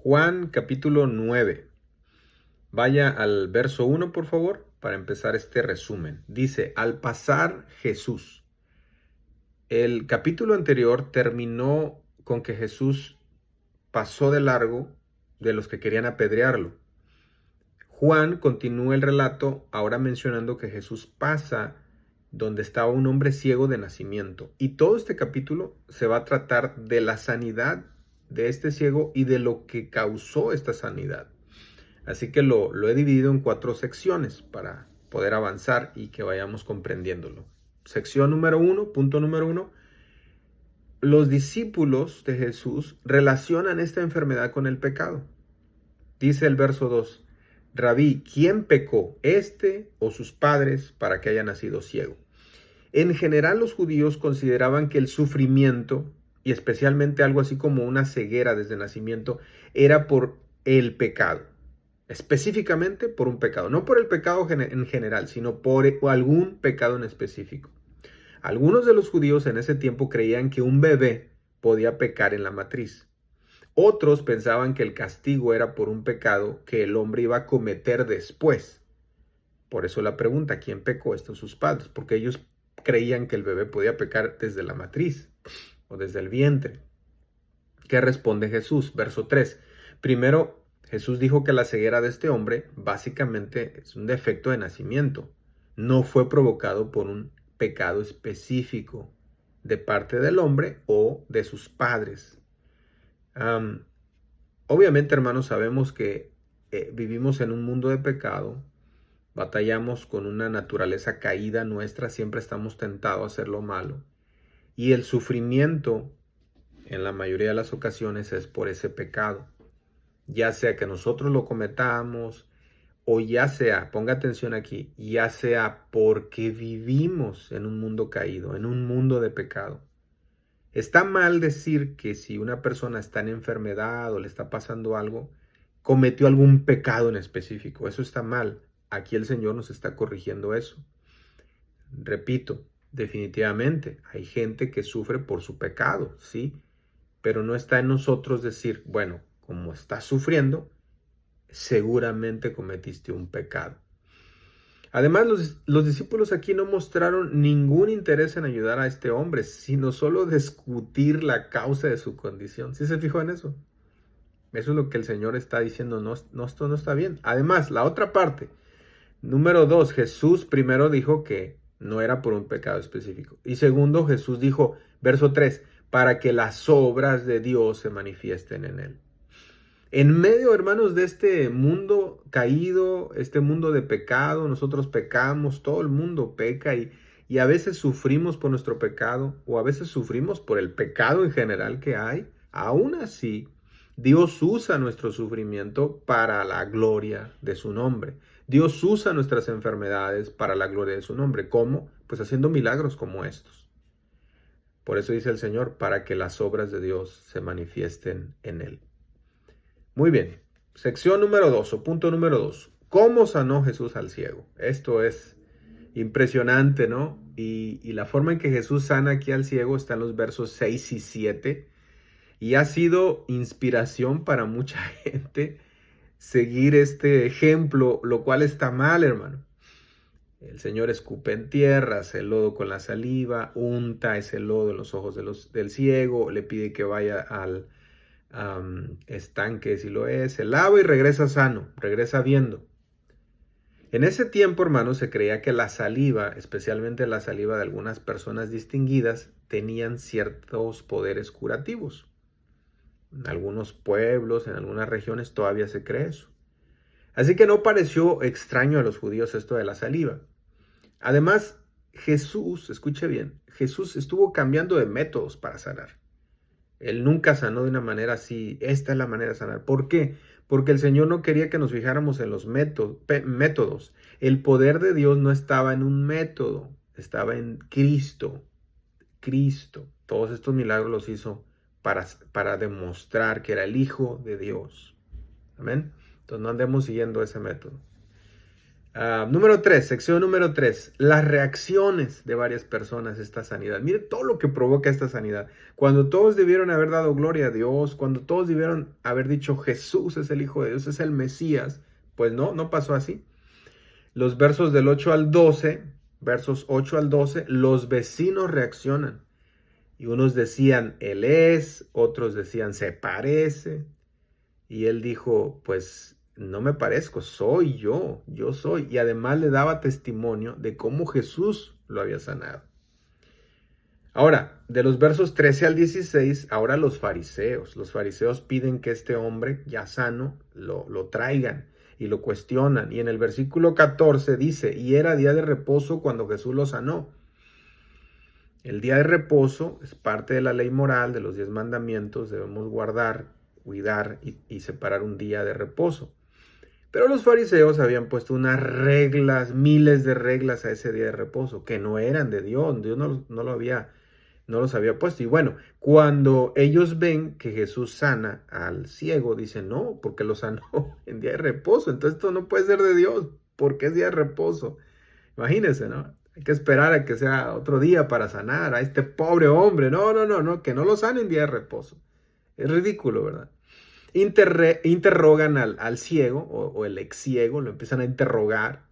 Juan capítulo 9. Vaya al verso 1, por favor, para empezar este resumen. Dice, al pasar Jesús. El capítulo anterior terminó con que Jesús pasó de largo de los que querían apedrearlo. Juan continúa el relato ahora mencionando que Jesús pasa donde estaba un hombre ciego de nacimiento. Y todo este capítulo se va a tratar de la sanidad de este ciego y de lo que causó esta sanidad. Así que lo he dividido en 4 secciones para poder avanzar y que vayamos comprendiéndolo. Sección número 1, punto número 1. Los discípulos de Jesús relacionan esta enfermedad con el pecado. Dice el verso 2, Rabí, ¿quién pecó, este o sus padres, para que haya nacido ciego? En general, los judíos consideraban que el sufrimiento, y especialmente algo así como una ceguera desde nacimiento, era por el pecado. Específicamente por un pecado. No por el pecado en general, sino por algún pecado en específico. Algunos de los judíos en ese tiempo creían que un bebé podía pecar en la matriz. Otros pensaban que el castigo era por un pecado que el hombre iba a cometer después. Por eso la pregunta, ¿quién pecó? Estos sus padres, porque ellos creían que el bebé podía pecar desde la matriz o desde el vientre. ¿Qué responde Jesús? Verso 3. Primero, Jesús dijo que la ceguera de este hombre básicamente es un defecto de nacimiento. No fue provocado por un pecado específico de parte del hombre o de sus padres. Obviamente, hermanos, sabemos que vivimos en un mundo de pecado, batallamos con una naturaleza caída nuestra, siempre estamos tentados a hacer lo malo. Y el sufrimiento, en la mayoría de las ocasiones, es por ese pecado. Ya sea que nosotros lo cometamos, o ya sea, ponga atención aquí, ya sea porque vivimos en un mundo caído, en un mundo de pecado. Está mal decir que si una persona está en enfermedad o le está pasando algo, cometió algún pecado en específico. Eso está mal. Aquí el Señor nos está corrigiendo eso. Repito, definitivamente hay gente que sufre por su pecado, ¿sí? Pero no está en nosotros decir, bueno, como estás sufriendo, seguramente cometiste un pecado. Además, los discípulos aquí no mostraron ningún interés en ayudar a este hombre, sino solo discutir la causa de su condición. ¿Sí se fijó en eso? Eso es lo que el Señor está diciendo, esto no está bien. Además, la otra parte, número 2, Jesús primero dijo que no era por un pecado específico. Y segundo, Jesús dijo, verso 3, para que las obras de Dios se manifiesten en él. En medio, hermanos, de este mundo caído, este mundo de pecado, nosotros pecamos, todo el mundo peca y a veces sufrimos por nuestro pecado o a veces sufrimos por el pecado en general que hay. Aún así, Dios usa nuestro sufrimiento para la gloria de su nombre. Dios usa nuestras enfermedades para la gloria de su nombre. ¿Cómo? Pues haciendo milagros como estos. Por eso dice el Señor, para que las obras de Dios se manifiesten en él. Muy bien, sección número 2 o punto número 2. ¿Cómo sanó Jesús al ciego? Esto es impresionante, ¿no? Y la forma en que Jesús sana aquí al ciego está en los versos 6 y 7. Y ha sido inspiración para mucha gente seguir este ejemplo, lo cual está mal, hermano. El Señor escupe en tierra, hace el lodo con la saliva, unta ese lodo en los ojos del ciego, le pide que vaya al estanque si lo es, se lava y regresa sano, regresa viendo. En ese tiempo, hermanos, se creía que la saliva, especialmente la saliva de algunas personas distinguidas, tenían ciertos poderes curativos. En algunos pueblos, en algunas regiones todavía se cree eso. Así que no pareció extraño a los judíos esto de la saliva. Además, Jesús, escuche bien, Jesús estuvo cambiando de métodos para sanar. Él nunca sanó de una manera así, esta es la manera de sanar. ¿Por qué? Porque el Señor no quería que nos fijáramos en los métodos. El poder de Dios no estaba en un método, estaba en Cristo. Cristo. Todos estos milagros los hizo para demostrar que era el Hijo de Dios. Amén. Entonces no andemos siguiendo ese método. Número 3, sección número 3, las reacciones de varias personas a esta sanidad. Mire todo lo que provoca esta sanidad. Cuando todos debieron haber dado gloria a Dios, cuando todos debieron haber dicho Jesús es el Hijo de Dios, es el Mesías, pues no pasó así. Los versos del 8 al 12, versos 8 al 12, los vecinos reaccionan. Y unos decían, Él es, otros decían, se parece. Y él dijo, pues no me parezco, soy yo soy. Y además le daba testimonio de cómo Jesús lo había sanado. Ahora, de los versos 13 al 16, ahora los fariseos piden que este hombre ya sano lo traigan y lo cuestionan. Y en el versículo 14 dice, y era día de reposo cuando Jesús lo sanó. El día de reposo es parte de la ley moral, de los 10 mandamientos, debemos guardar, cuidar y separar un día de reposo. Pero los fariseos habían puesto unas reglas, miles de reglas a ese día de reposo, que no eran de Dios. Dios no los había puesto. Y bueno, cuando ellos ven que Jesús sana al ciego, dicen, no, porque lo sanó en día de reposo. Entonces esto no puede ser de Dios, porque es día de reposo. Imagínense, ¿no? Hay que esperar a que sea otro día para sanar a este pobre hombre. No, que no lo sane en día de reposo. Es ridículo, ¿verdad? Interrogan al ciego o el ex ciego, lo empiezan a interrogar.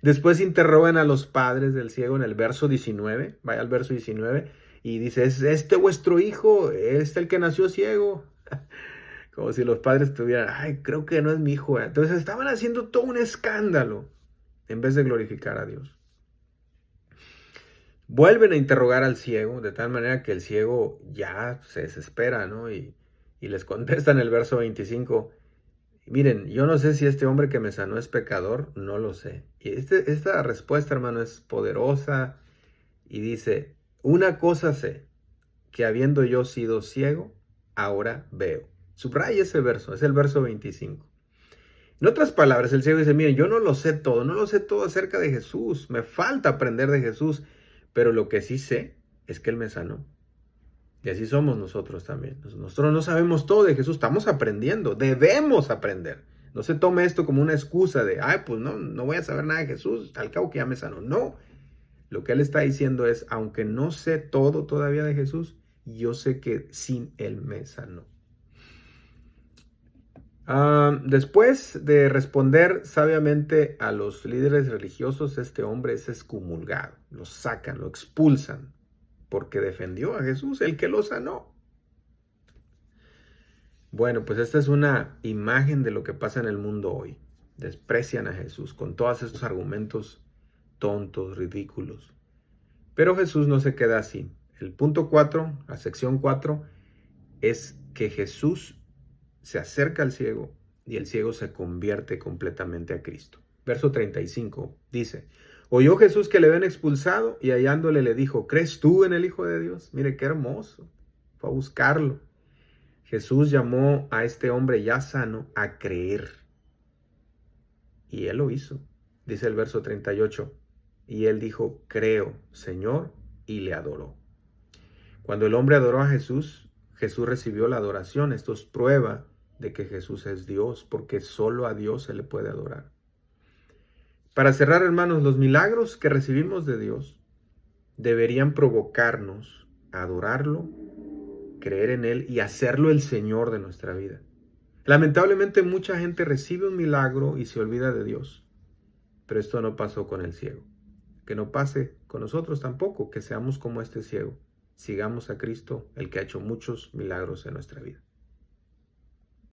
Después interrogan a los padres del ciego en el verso 19, vaya al verso 19, y dice, ¿es este vuestro hijo? ¿Es el que nació ciego? Como si los padres tuvieran, ay, creo que no es mi hijo. Entonces estaban haciendo todo un escándalo en vez de glorificar a Dios. Vuelven a interrogar al ciego, de tal manera que el ciego ya se desespera, ¿no? Y les contesta en el verso 25, miren, yo no sé si este hombre que me sanó es pecador, no lo sé. Y esta respuesta, hermano, es poderosa y dice, una cosa sé, que habiendo yo sido ciego, ahora veo. Subraya ese verso, es el verso 25. En otras palabras, el ciego dice, miren, yo no lo sé todo acerca de Jesús, me falta aprender de Jesús, pero lo que sí sé es que Él me sanó. Y así somos nosotros también. Nosotros no sabemos todo de Jesús, estamos aprendiendo, debemos aprender. No se tome esto como una excusa de, ay, pues no voy a saber nada de Jesús, al cabo que ya me sanó. No, lo que Él está diciendo es, aunque no sé todo todavía de Jesús, yo sé que sin Él me sanó. Después de responder sabiamente a los líderes religiosos, este hombre es excomulgado, lo sacan, lo expulsan, porque defendió a Jesús, el que lo sanó. Bueno, pues esta es una imagen de lo que pasa en el mundo hoy. Desprecian a Jesús con todos estos argumentos tontos, ridículos. Pero Jesús no se queda así. El punto 4, la sección 4, es que Jesús se acerca al ciego y el ciego se convierte completamente a Cristo. Verso 35 dice, oyó Jesús que le habían expulsado y hallándole le dijo, ¿crees tú en el Hijo de Dios? Mire qué hermoso, fue a buscarlo. Jesús llamó a este hombre ya sano a creer. Y él lo hizo, dice el verso 38. Y él dijo, creo, Señor, y le adoró. Cuando el hombre adoró a Jesús, Jesús recibió la adoración. Esto es prueba de que Jesús es Dios, porque solo a Dios se le puede adorar. Para cerrar, hermanos, los milagros que recibimos de Dios deberían provocarnos a adorarlo, creer en Él y hacerlo el Señor de nuestra vida. Lamentablemente mucha gente recibe un milagro y se olvida de Dios, pero esto no pasó con el ciego. Que no pase con nosotros tampoco, que seamos como este ciego. Sigamos a Cristo, el que ha hecho muchos milagros en nuestra vida.